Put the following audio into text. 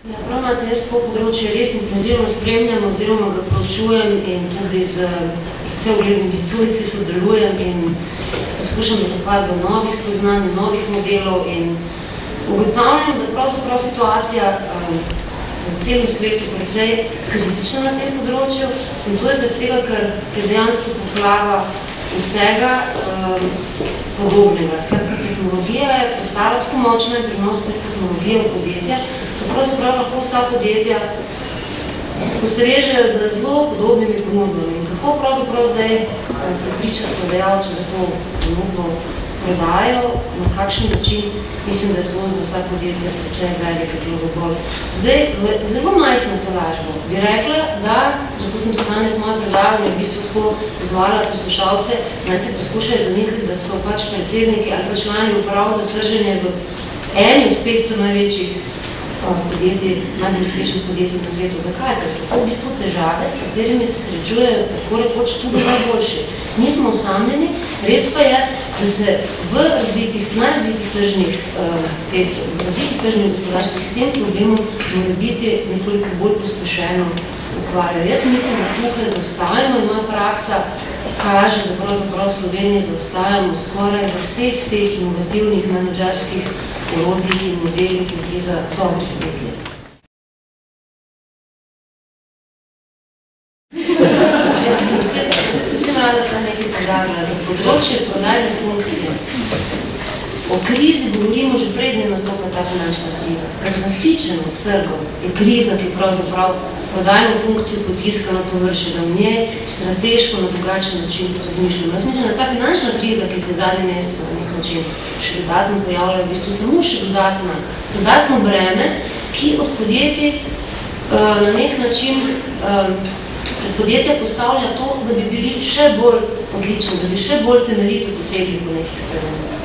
Ja, prav imate, jaz to področje res intenzivno spremljam oziroma ga proučujem in tudi z cel uglednimi tujci sodelujem in se poskušam dokopati do novih spoznanj, novih modelov in ugotavljam, da pravzaprav situacija na celem svetu precej kritična na tem področju in to je zaradi tega, ker je dejansko poplava vsega podobnega. Skratka, tehnologija je postala tako močna in prenositi tehnologijo v podjetja, da pravzaprav lahko vsa podjetja postrežejo z zelo podobnimi ponudbami. In kako pravzaprav zdaj prepričati prodajalce, da to ponudbo prodajo, na kakšen način, mislim, da je to za vsa podjetja precej velika globokol. Zdaj, zelo majhno tolažbo bi rekla, da, zato sem tudi danes moje predavanje v bistvu tako pozvala poslušalce, naj se poskušajo zamisliti, da so pač predsedniki ali pa člani uprav za trženje v eni od 500 največjih podjetij, najbolj uspešnih podjetij na svetu. Zakaj? Ker so to v bistvu težave, s katerimi se srečujejo tako rekoč tudi najboljši. Mi smo osamljeni, res pa je, da se v najrazvitih tržnih gospodarskih s tem problemom mora biti nekoliko bolj pospešeno ukvarjajo. Jaz mislim, da tukaj zaostajamo in moja praksa kaže, da pravzaprav v Sloveniji zaostajamo skoraj v vseh teh inovativnih menedžerskih orodjih in modelih, ki za dobrih 5 let. Jaz bi predvsem rada ta nekaj podarila za področje prodajne funkcije. O krizi govorimo že prednje nastopa ta finančna kriza, ker zasičenost trgov je kriza, ki pravzaprav prodajno funkcijo potiska na površje, da v njej strateško na drugačen način razmišljamo. Jaz mislim, da ta finančna kriza, ki se zadnji mesec na nek način še dodatno pojavlja, je v bistvu samo še dodatno breme, ki od podjetij na nek način podjetja postavlja to, da bi bili še bolj odlični, da bi še bolj temeljito dosegli po nekih spremembah.